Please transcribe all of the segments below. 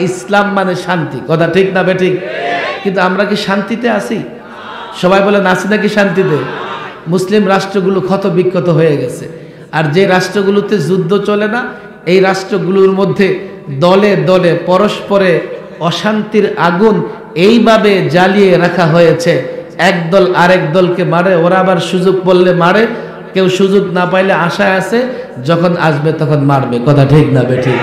ইসলাম মানে শান্তি, কথা ঠিক না বেঠিক? কিন্তু আমরা কি শান্তিতে আছি? সবাই বলেন আছি নাকি শান্তিতে? মুসলিম রাষ্ট্রগুলো ক্ষত বিক্ষত হয়ে গেছে, আর যে রাষ্ট্রগুলোতে যুদ্ধ চলে না এই রাষ্ট্রগুলোর মধ্যে দলে দলে পরস্পরে অশান্তির আগুন এইভাবে জ্বালিয়ে রাখা হয়েছে। একদল আরেক দলকে মারে, ওরা আবার সুযোগ পড়লে মারে, কেউ সুযোগ না পাইলে আশায় আছে যখন আসবে তখন মারবে, কথা ঠিক না বেঠিক?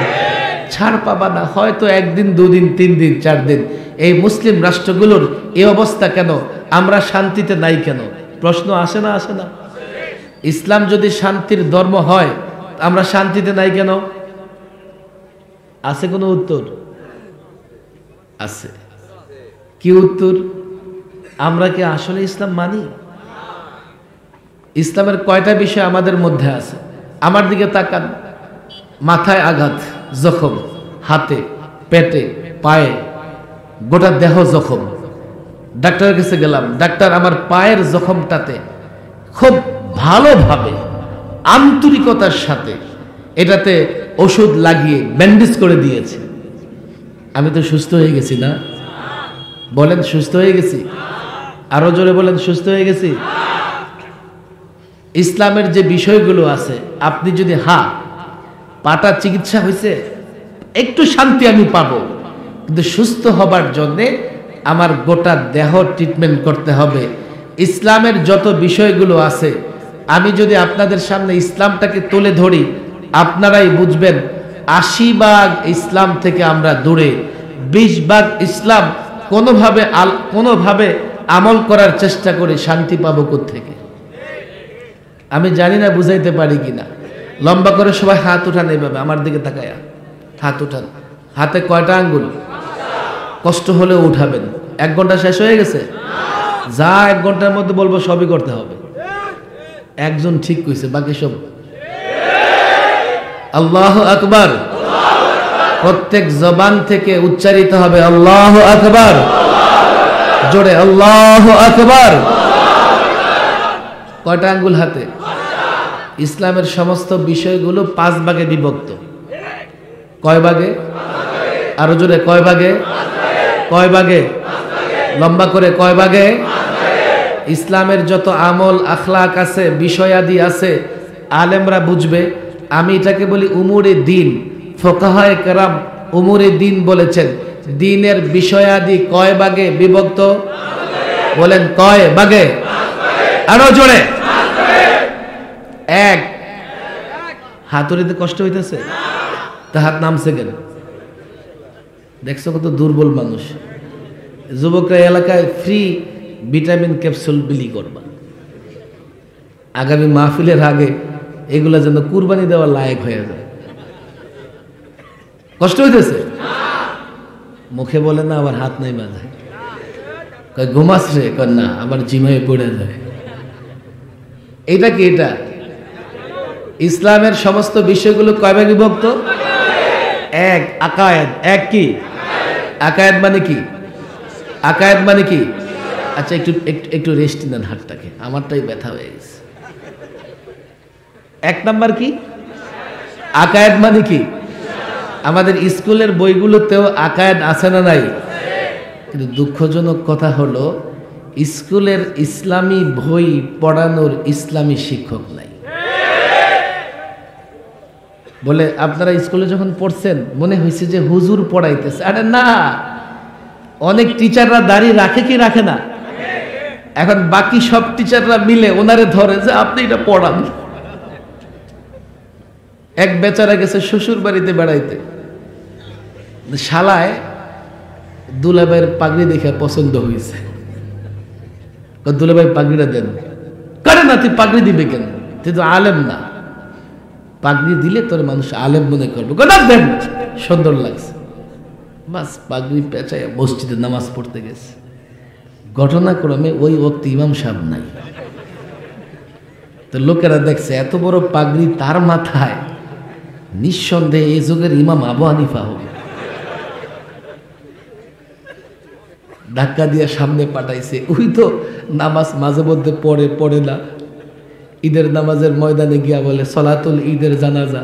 ছাড় পাবা না, হয়তো একদিন দুদিন 3 দিন 4 দিন। এই মুসলিম রাষ্ট্রগুলোর এই অবস্থা কেন? আমরা শান্তিতে নাই কেন? প্রশ্ন আসে না, আসে না? ইসলাম যদি শান্তির ধর্ম হয় আমরা শান্তিতে নাই কেন? আছে কোনো উত্তর? আছে। কি উত্তর? আমরা কি আসলে ইসলাম মানি? ইসলামের কয়টা বিষয় আমাদের মধ্যে আছে? আমার দিকে তাকান, মাথায় আঘাত, জখম, হাতে, পেটে, পায়ে, গোটা দেহ জখম। ডাক্তারের কাছে গেলাম, ডাক্তার আমার পায়ের জখমটাতে খুব ভালোভাবে আন্তরিকতার সাথে এটাতে ওষুধ লাগিয়ে ব্যান্ডেজ করে দিয়েছে। আমি তো সুস্থ হয়ে গেছি না? বলেন সুস্থ হয়ে গেছি? আরো জোরে বলেন সুস্থ হয়ে গেছি? ইসলামের যে বিষয়গুলো আছে, আপনি যদি পাটা চিকিৎসা হয়েছে, একটু শান্তি আমি পাবো, কিন্তু সুস্থ হবার জন্যে আমার গোটা দেহ ট্রিটমেন্ট করতে হবে। ইসলামের যত বিষয়গুলো আছে আমি যদি আপনাদের সামনে ইসলামটাকে তুলে ধরি, আপনারাই বুঝবেন 80 ভাগ ইসলাম থেকে আমরা দূরে, 20 ভাগ ইসলাম কোনোভাবে আমল করার চেষ্টা করি, শান্তি পাবো কোত্থেকে? আমি জানি না বুঝাইতে পারি কিনা। লম্বা করে সবাই হাত উঠান, এইভাবে আমার দিকে তাকায়া হাত উঠান। হাতে কয়টা আঙ্গুল? কষ্ট হলেও উঠাবেন। 1 ঘন্টা শেষ হয়ে গেছে? যা 1 ঘন্টার মধ্যে বলবো সবই করতে হবে। একজন ঠিক কইছে, বাকি সব আল্লাহু আকবার। প্রত্যেক জবান থেকে উচ্চারিত হবে আল্লাহু আকবার, জোরে আল্লাহু আকবার। কয়টা আঙ্গুল হাতে? ইসলামের সমস্ত বিষয়গুলো 5 ভাগে বিভক্ত। কয় ভাগে? আরো জোরে কয় ভাগে? কয় ভাগে? লম্বা করে কয় ভাগে? ইসলামের যত আমল আখলাক আছে, বিষয়াদি আছে, আলেমরা বুঝবে। আমি এটাকে বলি উমুরে দিন। ফোকাহায়ে কেরাম উমুরে দিন বলেছেন। দিনের বিষয়াদি কয় ভাগে বিভক্ত? বলেন কয় ভাগে? আরো জোরে। 1। হাতুড়িতে কষ্ট হইতেছে? তা হাত নামছে কেন? দেখছো কত দুর্বল মানুষ। যুবকরা এলাকায় ফ্রি ভিটামিন ক্যাপসুল বিলি করবা, আগামী মাহফিলের আগে এগুলা যেন কুরবানি দেওয়ার লায়ক হয়ে যায়। কষ্ট হইতেছে? মুখে বলে না, আবার হাত নাই বাঁধায়। কয় ঘুমাস রে? কয় না, আবার জিমায় পড়ে যায়। এটা কি? এটা ইসলামের সমস্ত বিষয়গুলো কয় ভাগে বিভক্ত? 1 আকায়েদ। 1 কি? আকায়েদ মানে কি? আকায়েদ মানে কি? আচ্ছা একটু রেস্ট নেন হাতটাকে, আমারটাই ব্যথা হয়ে গেছে। 1 নাম্বার কি? আকায়েদ মানে কি? আমাদের স্কুলের বইগুলোতেও আকায়েদ আছে না নাই? কিন্তু দুঃখজনক কথা হলো স্কুলের ইসলামী বই পড়ানোর ইসলামী শিক্ষক নাই। বলে আপনারা স্কুলে যখন পড়ছেন মনে হয়েছে যে হুজুর পড়াইতেছে। আরে না, অনেক টিচাররা দাড়ি রাখে কি রাখে না? এখন বাকি সব টিচাররা মিলে ওনারে ধরে যে আপনি এটা পড়ান। এক বেচারা গেছে শ্বশুর বাড়িতে বেড়াইতে, শালায় দুলাভাইয়ের পাগড়ি দেখে পছন্দ হয়েছে। দুলাভাই পাগড়িটা দেন। করে না, তুই পাগড়ি দিবে কেন? তুই তো আলেম না। পাগড়ি দিলে তোর মানুষ আলেম মনে করবে। গোটা দেন, সুন্দর লাগছে। বাস পাগড়ি পেঁচায় মসজিদে নামাজ পড়তে গেছে। ঘটনাক্রমে ওই ওক্ত ইমাম সাহেব নাই। তো লোকেরা দেখছে এত বড় পাগড়ি তার মাথায়, নিঃসন্দেহে এই যুগের ইমাম আবু হানিফা হবে। ধাক্কা দিয়ে সামনে পাঠাইছে। ওই তো নামাজ মাঝে মধ্যে পড়ে না। ঈদের নামাজের ময়দানে গিয়া বলে সলাতুল ঈদের জানাজা।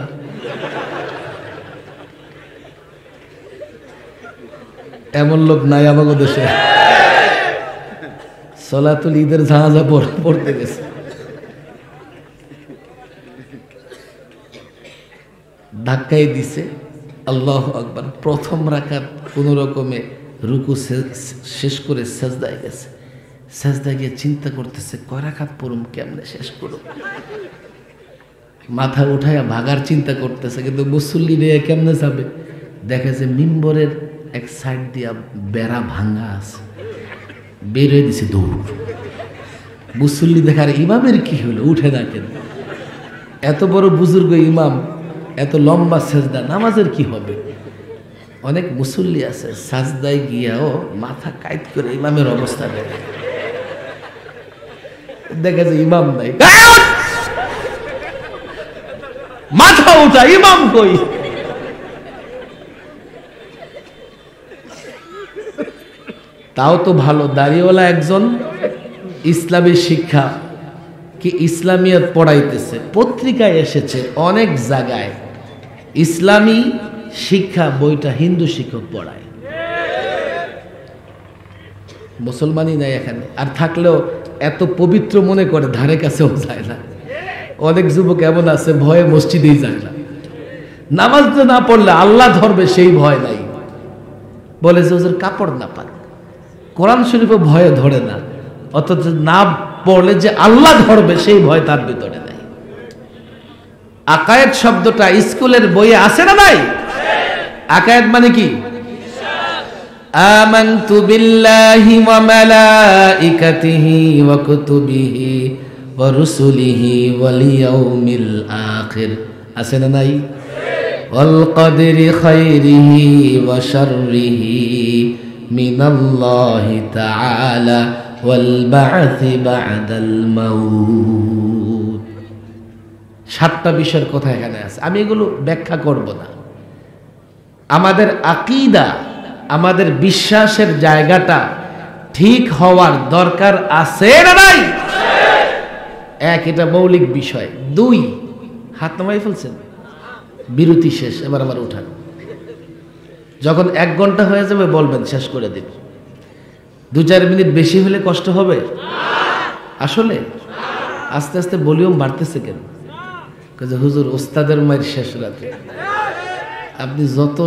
এমন লোক নাই আমাদের দেশে। সলাতুল ঈদের জানাজা পড়তে গেছে, ধাক্কাই দিছে, আল্লাহু আকবার। প্রথম রাকাত কোন রকমে রুকু শেষ করে সেজদায় গেছে। সেজদায় গিয়ে চিন্তা করতেছে কয় রাকাত পড়ুম, কেমনে শেষ করুম। মাথা উঠাইয়া ভাগার চিন্তা করতেছে, কিন্তু মুসল্লি নিয়ে কেমনে যাবে। দেখে যে মিম্বরের এক সাইড দিয়া বেড়া ভাঙা আছে, বের হয়ে দিছে দৌড়। মুসল্লি দেখার ইমামের কি হলো, উঠে না কেন? এত বড় বুজুর্গ ইমাম, এত লম্বা সেজদা, নামাজের কি হবে? অনেক মুসল্লি আছে সাজদায় গিয়াও মাথা কাইত করে ইমামের অবস্থা দেখে, দেখে যে ইমাম নাই, মাথা উঠা, ইমাম কই? তাও তো ভালো, দাড়িওয়ালা একজন ইসলামী শিক্ষা কি ইসলামিয়ত পড়াইতেছে, পত্রিকায় এসেছে অনেক জায়গায়। ইসলামী শিক্ষা বইটা হিন্দু শিক্ষক পড়ায়, মুসলমানই নাই এখানে। আর থাকলেও এত পবিত্র মনে করে ধারে কাছেও যায় না। অনেক যুবক এমন আছে ভয়ে মসজিদেই যায় না, নামাজ তো না পড়লে আল্লাহ ধরবে সেই ভয় নাই। বলে যে ওদের কাপড় না পাক, কোরআন শরীফও ভয়ে ধরে না, অথচ না পড়লে যে আল্লাহ ধরবে সেই ভয় তার ভিতরে নাই। আকায়েদ শব্দটা স্কুলের বইয়ে আছে না নাই? আকায়েদ মানে কি? আমানতু বিল্লাহি ওয়া মালাইকাতিহি ওয়া কুতুবিহি ওয়া রুসুলিহি ওয়াল ইয়াউমিল আখির, আছে না নাই? ওয়াল কদরি খাইরিহি ওয়া শাররিহি মিনাল্লাহি তাআলা ওয়াল বা'থি বা'দাল মাউত। 7টা বিষয়ের কথা এখানে আছে, আমি এগুলো ব্যাখ্যা করব না। আমাদের আকীদা, আমাদের বিশ্বাসের জায়গাটা ঠিক হওয়ার দরকার আছে না নাই? এক, এটা মৌলিক বিষয়। 2, হাত নামাই ফেলছেন, বিরতি শেষ, এবার আবার উঠান। যখন 1 ঘন্টা হয়ে যাবে বলবেন, শেষ করে দিন। 2-4 মিনিট বেশি হলে কষ্ট হবে আসলে? আস্তে আস্তে ভলিউম বাড়তেছে কেন? হুজুর ওস্তাদের মায়ের শেষ রাতে। আপনি যত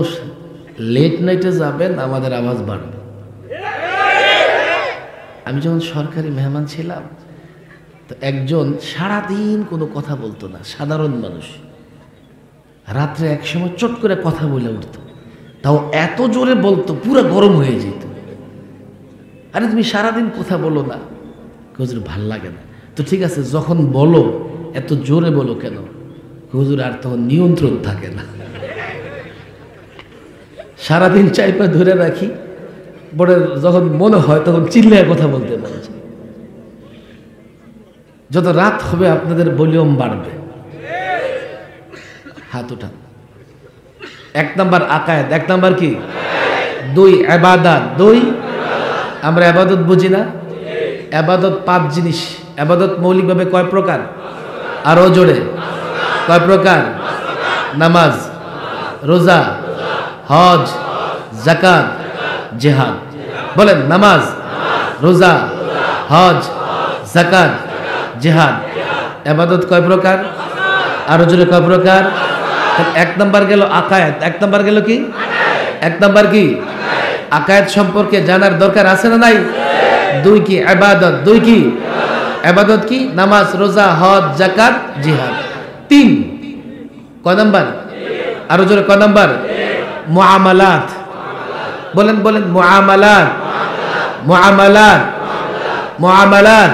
লেট নাইটে যাবেন আমাদের আওয়াজ বাড়বে। আমি যখন সরকারি মেহমান ছিলাম তো একজন সারাদিন কোনো কথা বলতো না, সাধারণ মানুষ, রাত্রে এক সময় চট করে কথা বলে উঠতো, তাও এত জোরে বলতো পুরো গরম হয়ে যেত। আরে তুমি সারাদিন কথা বলো না, হুজুর ভাল লাগে না। তো ঠিক আছে, যখন বলো এত জোরে বলো কেন? হুজুর আর তখন নিয়ন্ত্রণ থাকে না, সারাদিন চাইপা ধরে রাখি, পরে যখন মনে হয় তখন চিল্লায় কথা বলতে মনে চায়। যত রাত হবে আপনাদের ভলিউম বাড়বে। হাত উঠান। 1 নাম্বার আকায়েদ। 1 নাম্বার কি? 2 ইবাদত। 2 আমরা ইবাদত বুঝি না? ইবাদত 5 জিনিস। ইবাদত মৌলিকভাবে কয় প্রকার? আরো জোরে কয় প্রকার? নামাজ, রোজা, হজ, যাকাত, জিহাদ। বলেন, নামাজ, রোজা, হজ, যাকাত, জিহাদ। ইবাদত কয় প্রকার? আরো জোরে কয় প্রকার? 1 নাম্বার গেল আকায়েদ। 1 নাম্বার গেল কি? 1 নাম্বার কি? আকায়েদ সম্পর্কে জানার দরকার আছে না নাই? 2 কি? ইবাদত। 2 কি? ইবাদত কি? নামাজ, রোজা, হজ, যাকাত, জিহাদ। 3 কয় নাম্বার? আরো জোরে কয় নাম্বার? মুআমালাত। বলেন বলেন, মুআমালাত। মুআমালাত। মুআমালাত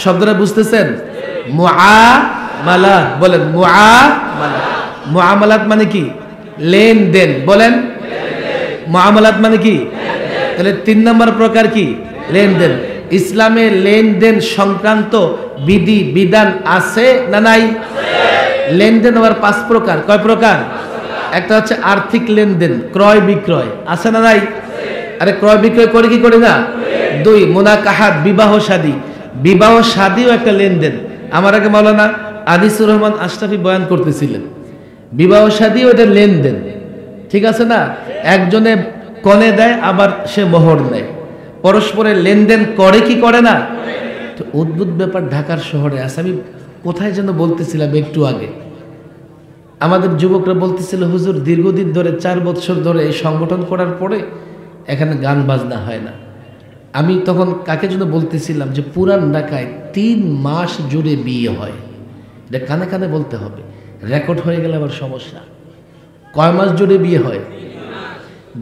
শব্দটা বুঝতেছেন? মুআমালাত। বলেন মুআমালাত। মুআমালাত মানে কি? লেনদেন। বলেন, মুআমালাত মানে কি? তাহলে 3 নম্বর প্রকার কি? লেনদেন। ইসলামে লেনদেন সংক্রান্ত বিধি বিধান আছে না নাই? লেনদেন আবার 5 প্রকার। কয় প্রকার? একটা হচ্ছে আর্থিক লেনদেন, ক্রয় বিক্রয়, আছে না নাই? আরে ক্রয় বিক্রয় করে কি করে না? 2 মুনাকাহাত, বিবাহ শাদী। বিবাহ শাদীও একটা লেনদেন। আমার আগে মাওলানা আনিসুর রহমান আশরাফি বয়ান করতেছিলেন, বিবাহ শাদী ওটা লেনদেন, ঠিক আছে না? একজনে কনে দেয়, আবার সে মোহর নেয়, পরস্পরের লেনদেন করে কি করে না? তো অদ্ভুত ব্যাপার ঢাকার শহরে আছে। আমি কোথায় যেন বলতেছিলাম একটু আগে, আমাদের যুবকরা বলতেছিল, হুজুর দীর্ঘদিন ধরে 4 বছর ধরে এই সংগঠন করার পরে এখানে গান বাজনা হয় না। আমি তখন কাকে যেন বলতেছিলাম যে পুরান ঢাকায় 3 মাস জুড়ে বিয়ে হয়। এটা কানে কানে বলতে হবে, রেকর্ড হয়ে গেলে আবার সমস্যা। কয় মাস জুড়ে বিয়ে হয়?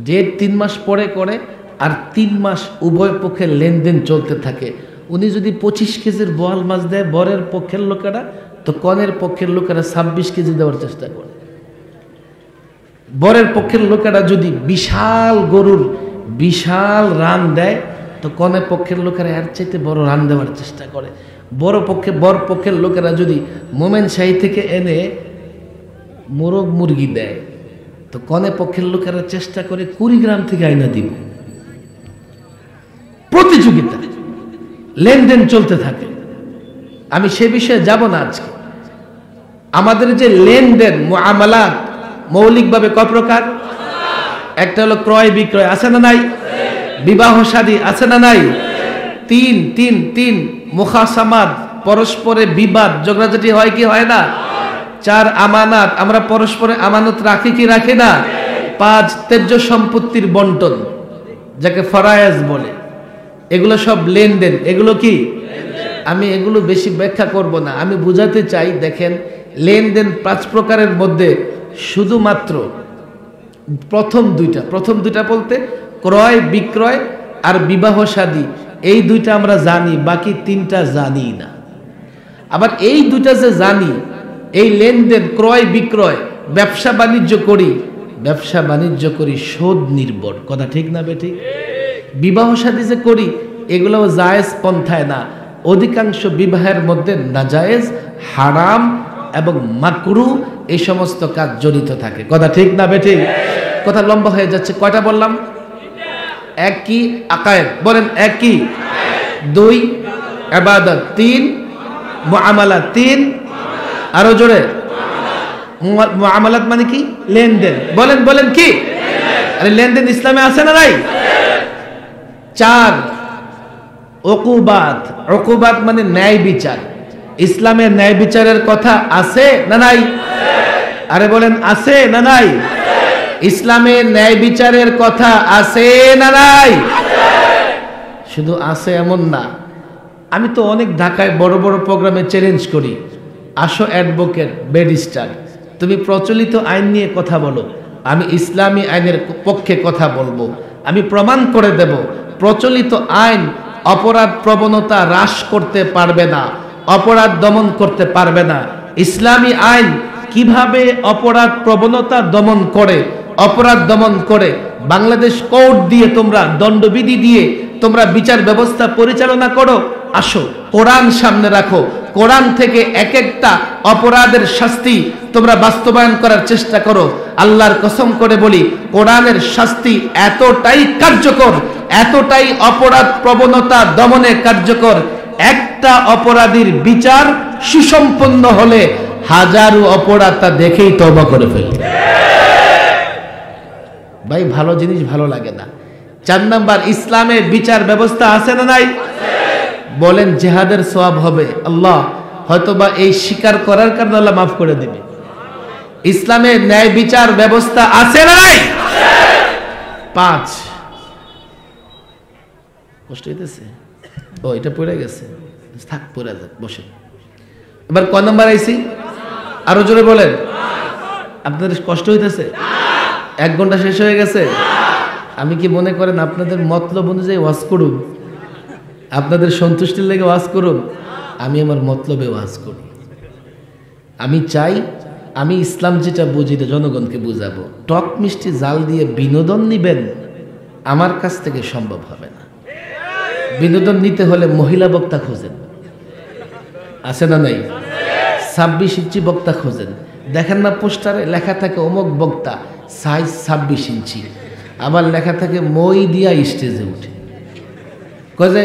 ডেট 3 মাস পরে করে, আর 3 মাস উভয় পক্ষের লেনদেন চলতে থাকে। উনি যদি 25 কেজির বোয়াল মাছ দেয় বরের পক্ষের লোকেরা, তো কনের পক্ষের লোকেরা 26 কেজি দেওয়ার চেষ্টা করে। বরের পক্ষের লোকেরা যদি বিশাল গরুর বিশাল রান দেয়, তো কনের পক্ষের লোকেরা এর চাইতে বড় রান দেওয়ার চেষ্টা করে। বর পক্ষের লোকেরা যদি মোমেন শাহী থেকে এনে মোরগ মুরগি দেয়, তো কনে পক্ষের লোকেরা চেষ্টা করে 20 গ্রাম থেকে আইনা দিব। প্রতিযোগিতা, লেনদেন চলতে থাকে। আমি সে বিষয়ে যাব না আজকে। আমাদের যে লেনদেন মুআমালাত মৌলিকভাবে কয় প্রকার? একটা হলো ক্রয় বিক্রয়, আছে না নাই? বিবাহ শাদী, আছে না নাই? তিন মুখাসামাত, পরস্পরে বিবাদ ঝগড়াঝাটি হয় কি হয় না? 4 আমানত, আমরা পরস্পরে আমানত রাখি কি রাখি না? 5 তেজ্য সম্পত্তির বন্টন, যাকে ফরায়েজ বলে। এগুলো সব লেনদেন। এগুলো কি? আমি এগুলো বেশি ব্যাখ্যা করব না। আমি বুঝাতে চাই, দেখেন লেনদেন 5 প্রকারের মধ্যে শুধুমাত্র প্রথম দুইটা বলতে ক্রয় বিক্রয় আর বিবাহ শাদী, এই 2টা আমরা জানি, বাকি 3টা জানি না। আবার এই 2টা যে জানি, এই লেনদেন ক্রয় বিক্রয়, ব্যবসা বাণিজ্য করি সুদ নির্ভর, কথা ঠিক না বেঠিক? বিবাহ শাদী যে করি, এগুলো জায়েজ পন্থায় না। অধিকাংশ বিবাহের মধ্যে নাজায়েজ, হারাম এবং মাকরু এই সমস্ত কাজ জড়িত থাকে, কথা ঠিক না বেঠিক? কথা লম্বা হয়ে যাচ্ছে। কয়টা বললাম? 1 কি? আকায়েদ, বলেন 1 কি? 2 ইবাদত, 3 মুআমালাত, 3 আরো জোরে। মুআমালাত মানে কি? লেনদেন। বলেন কি? আরে লেনদেন ইসলামে আছে না নাই? 4 উকুবাত মানে ন্যায় বিচার। ইসলামে ন্যায় বিচারের কথা আছে না নাই? আরে বলেন আছে না নাই? ইসলামে ন্যায় বিচারের কথা আছে না নাই? শুধু আছে এমন না। আমি তো অনেক ঢাকায় বড় বড় প্রোগ্রামে চ্যালেঞ্জ করি, আসো অ্যাডভোকেট ব্যারিস্টার, তুমি প্রচলিত আইন নিয়ে কথা বলো, আমি ইসলামী আইনের পক্ষে কথা বলবো। আমি প্রমাণ করে দেব প্রচলিত আইন অপরাধ প্রবণতা হ্রাস করতে পারবে না, অপরাধ দমন করতে পারবে না। ইসলামী আইন কিভাবে অপরাধ প্রবণতা দমন করে, অপরাধ দমন করে। বাংলাদেশ কোর্ট দিয়ে তোমরা, দণ্ডবিধি দিয়ে তোমরা বিচার ব্যবস্থা পরিচালনা করো। আসো কোরআন সামনে রাখো, কোরআন থেকে এক একটা অপরাধের শাস্তি তোমরা বাস্তবায়ন করার চেষ্টা করো। আল্লাহর কসম করে বলি, কোরআনের শাস্তি এতটাই কার্যকর, এতটাই অপরাধ প্রবণতা দমনে কার্যকর, একটা অপরাধীর বিচার সুসম্পন্ন হলে হাজারো অপরাধ তা দেখেই তওবা করে ফেলবে। ভাই ভালো জিনিস ভালো লাগে না। 4 নাম্বার, ইসলামে বিচার ব্যবস্থা আছে না নাই? বলেন জিহাদের সওয়াব হবে। আল্লাহ হয়তোবা এই স্বীকার করার কারণে আল্লাহ মাফ করে দিবে। ইসলামে ন্যায় বিচার ব্যবস্থা আছে না নাই? 5 কষ্ট হইতেছে, ও এটা পড়ে গেছে, থাক পড়ে যাক, বসে। এবার ক নাম্বার আইছি? আরো জোরে বলেন। আপনাদের কষ্ট হইতেছে? 1 ঘন্টা শেষ হয়ে গেছে। আমি কি মনে করেন আপনাদের মতলব অনুযায়ী ওয়াজ করুন, আপনাদের সন্তুষ্টির লেগে ওয়াজ করুন? আমি আমার মতলবে ওয়াজ করি। আমি চাই আমি ইসলাম যেটা বুঝি এটা জনগণকে বুঝাবো। টক মিষ্টি জাল দিয়ে বিনোদন নিবেন, আমার কাছ থেকে সম্ভব হবে না। বিনোদন নিতে হলে মহিলা বক্তা খোঁজেন, আছে না নাই? 26 ইঞ্চি বক্তা খোঁজেন। দেখেন না পোস্টারে লেখা থাকে অমুক বক্তা, সাইজ 26 ইঞ্চি, আবার লেখা থাকে মই দিয়া স্টেজে উঠে, কয়ে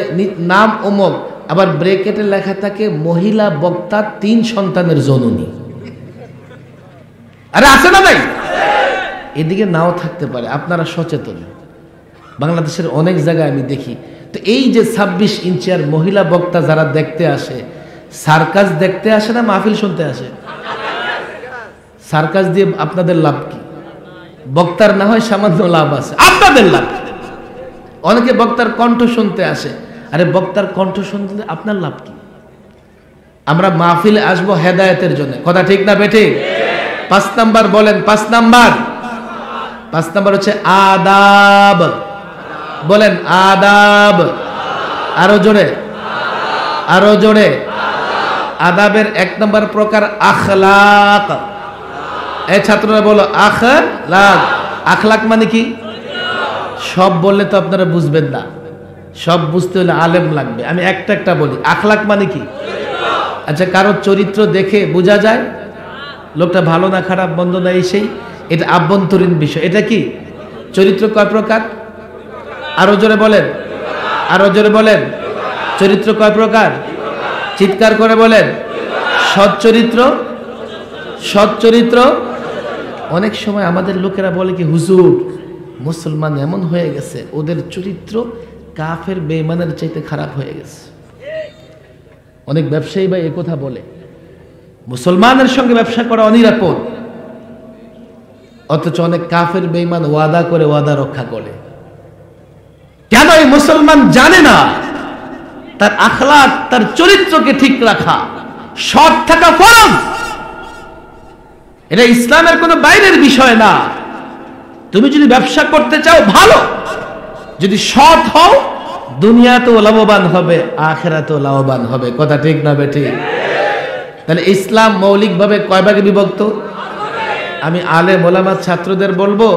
নাম অমুক, আবার ব্রেকেটে লেখা থাকে মহিলা বক্তা 3 সন্তানের জননী। আরে আছে না নাই? এদিকে নাও থাকতে পারে, আপনারা সচেতন। বাংলাদেশের অনেক জায়গায় আমি দেখি। তো এই যে 26 ইঞ্চি আর মহিলা বক্তা যারা দেখতে আসে, সার্কাস দেখতে আসে না মাহফিল শুনতে আসে? সার্কাস দিয়ে আপনাদের লাভ কি? বক্তার না হয় সামান্য লাভ আছে, আপনাদের লাভ। অনেকে বক্তার কণ্ঠ শুনতে আসে, আরে বক্তার কণ্ঠ শুনতে আপনার লাভ কি? আমরা মাহফিলে আসবো হেদায়েতের জন্য, কথা ঠিক না বেঠিক? 5 নাম্বার বলেন, 5 নাম্বার। 5 নাম্বার হচ্ছে আদাব। বলেন আদাব। আরো জোরে, আরো জোরে। আদাবের 1 নাম্বার প্রকার আখলাক। এই ছাত্ররা বলো আখলাক। আখলাক মানে কি? সব বললে তো আপনারা বুঝবেন না, সব বুঝতে হলে আলেম লাগবে। আমি একটা একটা বলি। আখলাক মানে কি? আচ্ছা, কারো চরিত্র দেখে বোঝা যায় লোকটা ভালো না খারাপ, মন্দ না, এই সেই, এটা আভ্যন্তরীণ বিষয়। এটা কি? চরিত্র কয় প্রকার? আরো জোরে বলেন, আরো জোরে বলেন। চরিত্র কয় প্রকার? চিৎকার করে বলেন। সৎ চরিত্র, সৎ চরিত্র। অনেক সময় আমাদের লোকেরা বলে কি, হুজুর মুসলমান এমন হয়ে গেছে ওদের চরিত্র কাফের বেঈমানের চাইতে খারাপ হয়ে গেছে। অনেক ব্যবসায়ী ভাই একথা বলে, মুসলমানের সঙ্গে ব্যবসা করা অনিরাপদ, অথচ অনেক কাফের বেঈমান ওয়াদা করে ওয়াদা রক্ষা করে। কেন? এই মুসলমান জানে না তার আখলাক, তার চরিত্রকে ঠিক রাখা, সৎ থাকা ফরজ। এটা ইসলামের কোনো বাইরের বিষয় না। তুমি যদি ব্যবসা করতে চাও ভালো, যদি সৎ হও দুনিয়াতেও লাভবান হবে, আখিরাতেও লাভবান হবে, কথা ঠিক না বেঠিক? তাহলে ইসলাম মৌলিকভাবে কয় ভাগে বিভক্ত? আমি আলেম ওলামা ছাত্রদের বলবো,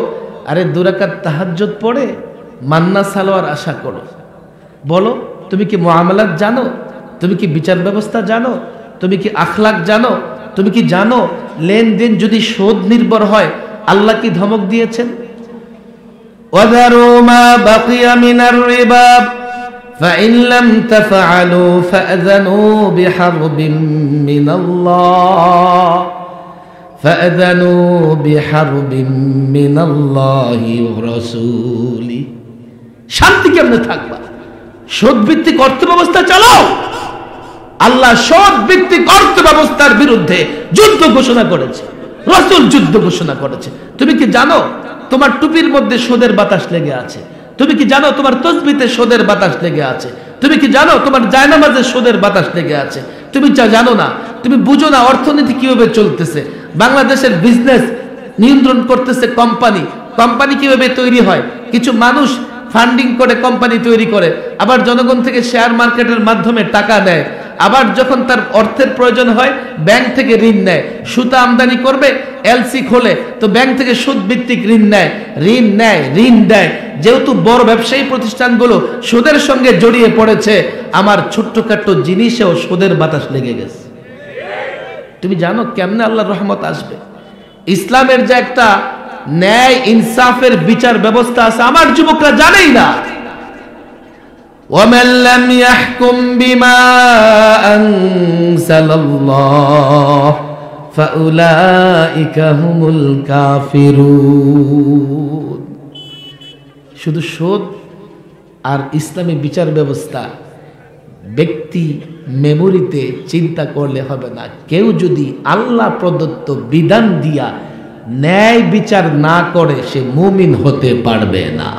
আরে 2 রাকাত তাহাজ্জুদ পড়ে মান্না সালোয়ার আশা করো। বলো তুমি কি মুআমালাত জানো? তুমি কি বিচার ব্যবস্থা জানো? তুমি কি আখলাক জানো? তুমি কি জানো লেনদেন যদি সুদ নির্ভর হয় আল্লাহ কি ধমক দিয়েছেন? ওয়াদারু মা বাকিয়া মিনার রিবা ফাইন লাম তাফআলু ফাআযানু বিহারবিন মিনাল্লাহ ফাআযানু বিহারবিন মিনাল্লাহি ওয়া রাসূলি। শান্তি কেমনে থাকবা? সুদ ভিত্তিক অর্থ ব্যবস্থা চালাও। আল্লাহ সুদ ভিত্তিক অর্থ ব্যবস্থার বিরুদ্ধে যুদ্ধ ঘোষণা করেছে, রাসূল যুদ্ধ ঘোষণা করেছে। তুমি কি জানো তোমার টুপির মধ্যে সুদের বাতাস লেগে আছে? তুমি কি জানো তোমার তাসবিতে সুদের বাতাস লেগে আছে? তুমি কি জানো তোমার জায়নামাজে সুদের বাতাস লেগে আছে? তুমি যা জানো না, তুমি বুঝো না অর্থনীতি কিভাবে চলতেছে। বাংলাদেশের বিজনেস নিয়ন্ত্রণ করতেছে কোম্পানি। কোম্পানি কিভাবে তৈরি হয়? কিছু মানুষ ফান্ডিং করে কোম্পানি তৈরি করে, আবার জনগণ থেকে শেয়ার মার্কেটের মাধ্যমে টাকা নেয়, আবার যখন তার অর্থের প্রয়োজন হয় ব্যাংক থেকে ঋণ নেয়। সুতা আমদানি করবে, এলসি খোলে, তো ব্যাংক থেকে সুদ ভিত্তিক ঋণ নেয়, ঋণ নেয়, ঋণ দেয়। যেহেতু বড় ব্যবসায়ী প্রতিষ্ঠানগুলো সুদের সঙ্গে জড়িয়ে পড়েছে, আমার ছোট্টখাট্ট জিনিসেও সুদের বাতাস লেগে গেছে। তুমি জানো কেমনে আল্লাহর রহমত আসবে? ইসলামের যে একটা ন্যায় ইনসাফের বিচার ব্যবস্থা আছে, আমার যুবকরা জানেই না। وَمَنْ لَمْ يَحْكُمْ بِمَا أَنزَلَ اللَّهُ فَأُولَئِكَ هُمُ الْكَافِرُونَ। শুধু সুদ আর ইসলামী বিচার ব্যবস্থা ব্যক্তি মেমোরিতে চিন্তা করলে হবে না। কেউ যদি আল্লাহ প্রদত্ত বিধান দিয়া ন্যায় বিচার না করে সে মুমিন হতে পারবে না।